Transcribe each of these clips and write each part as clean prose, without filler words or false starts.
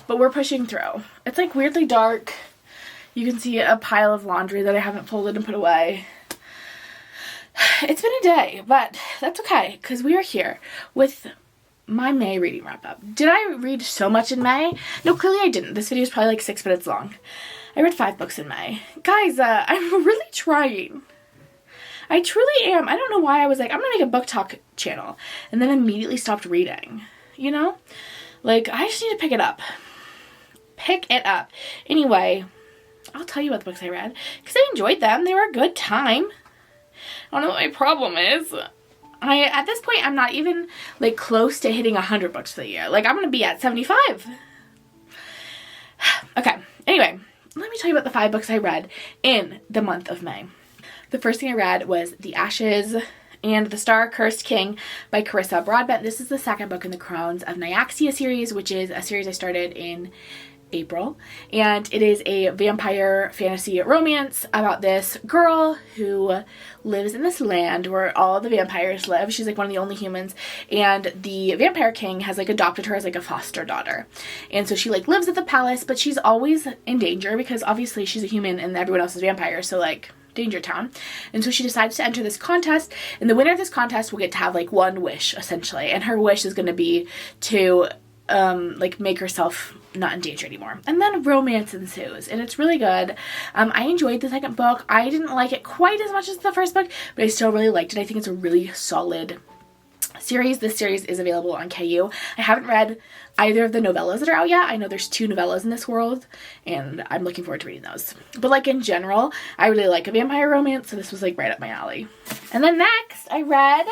but we're pushing through. It's like weirdly dark. You can see a pile of laundry that I haven't folded and put away. It's been a day, but that's okay because we are here with my May reading wrap up. Did I read so much in May? No, clearly I didn't. This video is probably like 6 minutes long. I read 5 books in May. Guys, I'm really trying. I truly am. I don't know why I was like, I'm gonna make a book talk channel and then immediately stopped reading, you know? Like, I just need to pick it up. Pick it up. Anyway, I'll tell you about the books I read because I enjoyed them. They were a good time. I don't know what my problem is. At this point, I'm not even like close to hitting 100 books for the year. Like, I'm gonna be at 75. Okay, anyway, let me tell you about the 5 books I read in the month of May. The first thing I read was The Ashes and the Star-Cursed King by Carissa Broadbent. This is the second book in the Crowns of Nyaxia series, which is a series I started in April, and it is a vampire fantasy romance about this girl who lives in this land where all the vampires live. She's like one of the only humans, and the vampire king has like adopted her as like a foster daughter, and so she like lives at the palace, but she's always in danger because obviously she's a human and everyone else is vampires, so like Danger Town. And so she decides to enter this contest, and the winner of this contest will get to have like one wish essentially, and her wish is going to be to like make herself not in danger anymore. And then romance ensues, and it's really good. I enjoyed the second book. I didn't like it quite as much as the first book, but I still really liked it. I think it's a really solid series. This series is available on KU. I haven't read either of the novellas that are out yet. I know there's 2 novellas in this world, and I'm looking forward to reading those. But like in general, I really like a vampire romance, so this was like right up my alley. And then next, I read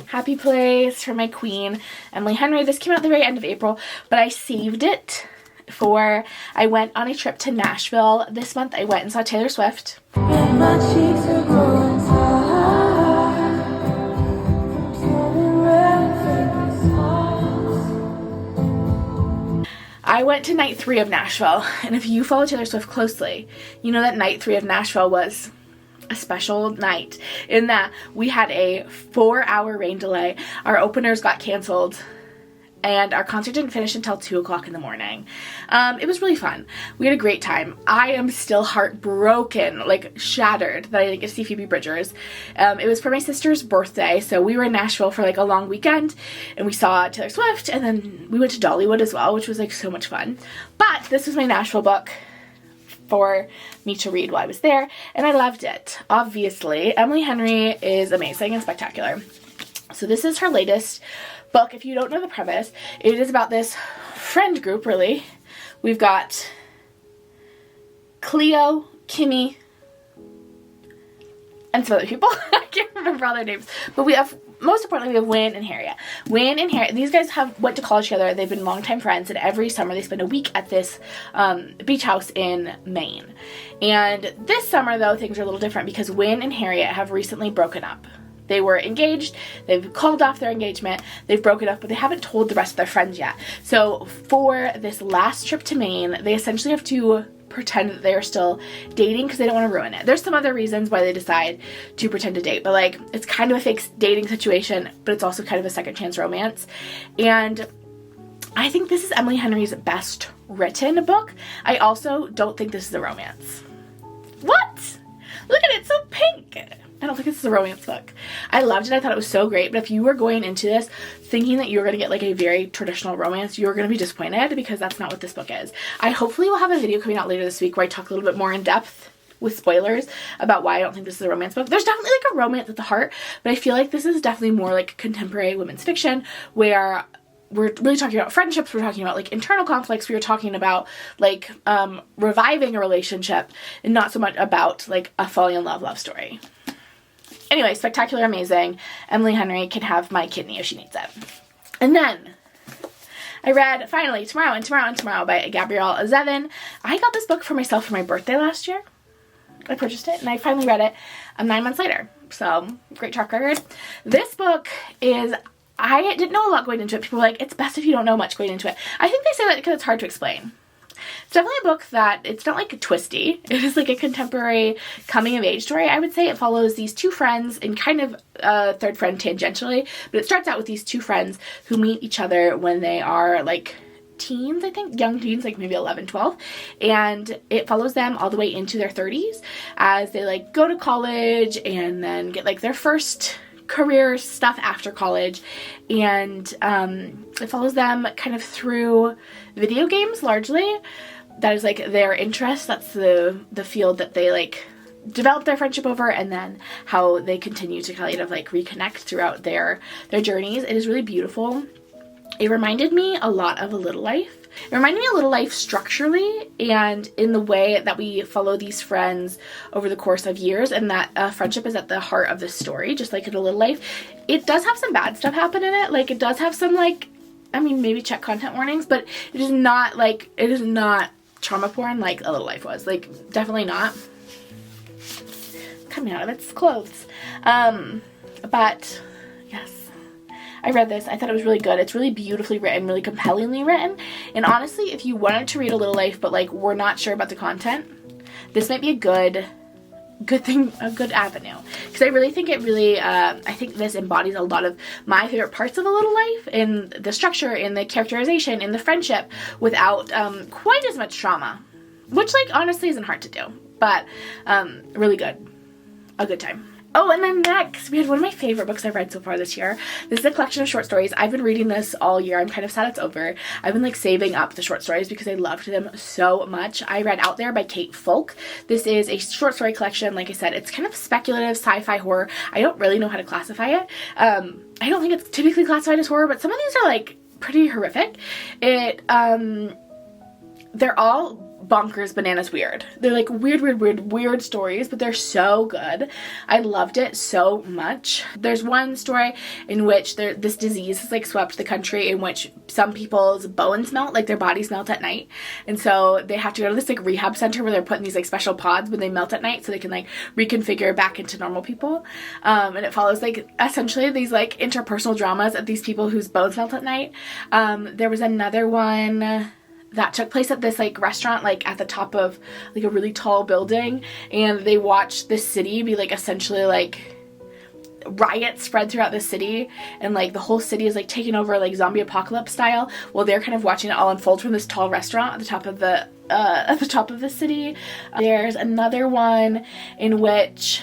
Happy Place for my queen, Emily Henry. This came out at the very end of April, but I saved it for, I went on a trip to Nashville this month. I went and saw Taylor Swift. And my cheeks are growing I went to night 3 of Nashville, and if you follow Taylor Swift closely, you know that night 3 of Nashville was a special night in that we had a 4-hour rain delay. Our openers got canceled, and our concert didn't finish until 2 o'clock in the morning. It was really fun. We had a great time. I am still heartbroken, like shattered that I didn't get to see Phoebe Bridgers. It was for my sister's birthday, so we were in Nashville for like a long weekend, and we saw Taylor Swift, and then we went to Dollywood as well, which was like so much fun. But this was my Nashville book for me to read while I was there, and I loved it. Obviously, Emily Henry is amazing and spectacular. So this is her latest book. If you don't know the premise, it is about this friend group, really. We've got Cleo, Kimmy, and some other people. I can't remember all their names. But we have, most importantly, we have Wynn and Harriet. Wynn and Harriet, these guys went to college together. They've been longtime friends, and every summer they spend a week at this beach house in Maine. And this summer, though, things are a little different because Wynn and Harriet have recently broken up. They were engaged, they've called off their engagement, they've broken up, but they haven't told the rest of their friends yet. So for this last trip to Maine, they essentially have to pretend that they are still dating because they don't want to ruin it. There's some other reasons why they decide to pretend to date, but like it's kind of a fake dating situation, but it's also kind of a second chance romance. And I think this is Emily Henry's best written book. I also don't think this is a romance. What? Look at it, it's so pink. I don't think this is a romance book. I loved it. I thought it was so great. But if you were going into this thinking that you were going to get like a very traditional romance, you're going to be disappointed because that's not what this book is. I hopefully will have a video coming out later this week where I talk a little bit more in depth with spoilers about why I don't think this is a romance book. There's definitely like a romance at the heart, but I feel like this is definitely more like contemporary women's fiction where we're really talking about friendships, we're talking about like internal conflicts, we were talking about like reviving a relationship and not so much about like a falling in love story. Anyway, spectacular, amazing. Emily Henry can have my kidney if she needs it. And then I read, finally, Tomorrow and Tomorrow and Tomorrow by Gabrielle Zevin. I got this book for myself for my birthday last year. I purchased it and I finally read it 9 months later. So, great track record. This book is, I didn't know a lot going into it. People were like, it's best if you don't know much going into it. I think they say that because it's hard to explain. It's definitely a book that, it's not like twisty. It is like a contemporary coming of age story. I would say it follows these 2 friends and kind of a third friend tangentially, but it starts out with these 2 friends who meet each other when they are like teens, I think, young teens, like maybe 11, 12, and it follows them all the way into their 30s as they like go to college and then get like their first career stuff after college, and it follows them kind of through video games largely. That is like their interest. That's the field that they like develop their friendship over, and then how they continue to kind of like reconnect throughout their journeys. It is really beautiful. It reminded me a lot of A Little Life. It reminded me of A Little Life structurally and in the way that we follow these friends over the course of years, and that friendship is at the heart of the story, just like in A Little Life. It does have some bad stuff happen in it. Like, it does have some, like, I mean, maybe check content warnings, but it is not, like, it is not trauma porn like A Little Life was. Like, definitely not. Coming out of its clothes. But, yes. I read this. I thought it was really good. It's really beautifully written, really compellingly written. And honestly, if you wanted to read A Little Life, but like we're not sure about the content, this might be a good thing, a good avenue. Because I really think it really, I think this embodies a lot of my favorite parts of A Little Life, in the structure, in the characterization, in the friendship, without quite as much trauma. Which, like, honestly isn't hard to do. But really good. A good time. Oh, and then next, we had one of my favorite books I've read so far this year. This is a collection of short stories. I've been reading this all year. I'm kind of sad it's over. I've been, like, saving up the short stories because I loved them so much. I read Out There by Kate Folk. This is a short story collection. Like I said, it's kind of speculative sci-fi horror. I don't really know how to classify it. I don't think it's typically classified as horror, but some of these are, like, pretty horrific. They're all bonkers, bananas, weird. They're like weird stories, but they're so good. I loved it so much. There's one story in which this disease has like swept the country, in which some people's bones melt, like their bodies melt at night, and so they have to go to this like rehab center where they're put in these like special pods when they melt at night so they can like reconfigure back into normal people. And it follows like essentially these like interpersonal dramas of these people whose bones melt at night. There was another one that took place at this like restaurant, like at the top of like a really tall building, and they watched the city be like essentially like riots spread throughout the city, and like the whole city is like taken over like zombie apocalypse style, while they're kind of watching it all unfold from this tall restaurant at the top of the city. There's another one in which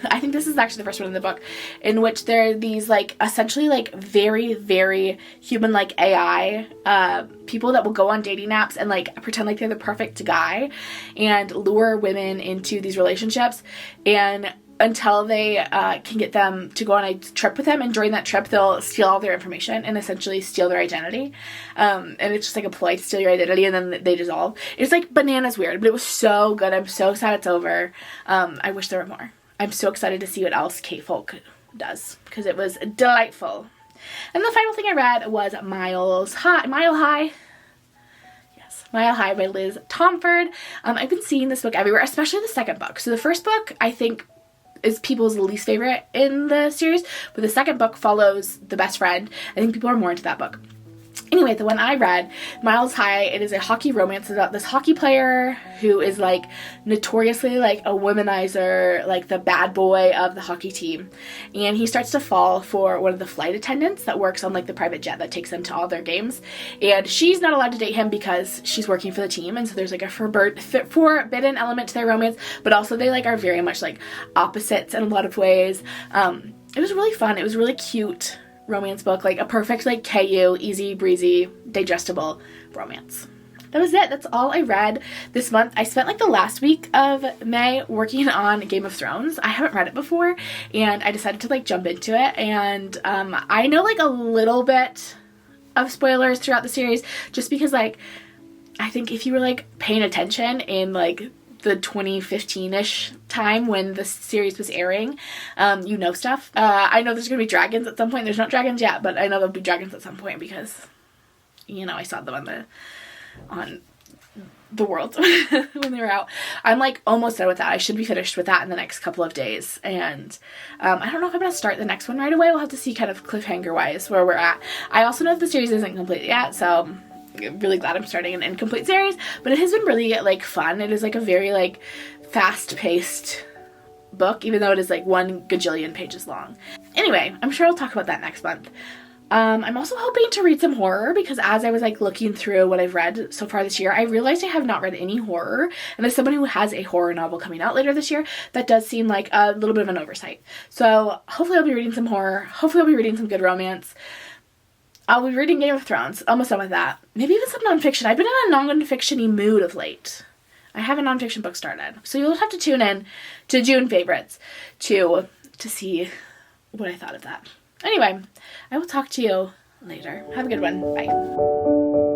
I think this is actually the first one in the book, in which there are these like essentially like very, very human like AI people that will go on dating apps and like pretend like they're the perfect guy and lure women into these relationships, and until they can get them to go on a trip with them, and during that trip they'll steal all their information and essentially steal their identity, and it's just like a ploy to steal your identity, and then they dissolve. It's like bananas weird, but it was so good. I'm so sad it's over. I wish there were more. I'm so excited to see what else Kate Folk does, because it was delightful. And the final thing I read was Mile High. Yes, Mile High by Liz Tomforde. I've been seeing this book everywhere, especially the second book. So the first book, I think, is people's least favorite in the series, but the second book follows the best friend. I think people are more into that book. Anyway, the one I read, Miles High, it is a hockey romance about this hockey player who is like notoriously like a womanizer, like the bad boy of the hockey team. And he starts to fall for one of the flight attendants that works on like the private jet that takes them to all their games. And she's not allowed to date him because she's working for the team. And so there's like a forbidden element to their romance, but also they like are very much like opposites in a lot of ways. It was really fun. It was really cute romance book, like a perfect like KU, easy breezy, digestible romance. That was it. That's all I read this month. I spent like the last week of May working on Game of Thrones. I haven't read it before, and I decided to like jump into it, and I know like a little bit of spoilers throughout the series, just because like I think if you were like paying attention in like the 2015-ish time when the series was airing, you know stuff. I know there's gonna be dragons at some point. There's not dragons yet, but I know there'll be dragons at some point because, you know, I saw them on the world when they were out. I'm like almost done with that. I should be finished with that in the next couple of days, and I don't know if I'm gonna start the next one right away. We'll have to see kind of cliffhanger wise where we're at. I also know the series isn't complete yet, so I'm really glad I'm starting an incomplete series, but it has been really like fun. It is like a very like fast-paced book, even though it is like 1 gajillion pages long. Anyway, I'm sure I'll talk about that next month. I'm also hoping to read some horror because as I was like looking through what I've read so far this year, I realized I have not read any horror. And as somebody who has a horror novel coming out later this year, that does seem like a little bit of an oversight. So hopefully I'll be reading some horror. Hopefully I'll be reading some good romance. I'll be reading Game of Thrones. Almost done with that. Maybe even some nonfiction. I've been in a non-fiction-y mood of late. I have a nonfiction book started. So you'll have to tune in to June Favorites to see what I thought of that. Anyway, I will talk to you later. Have a good one. Bye.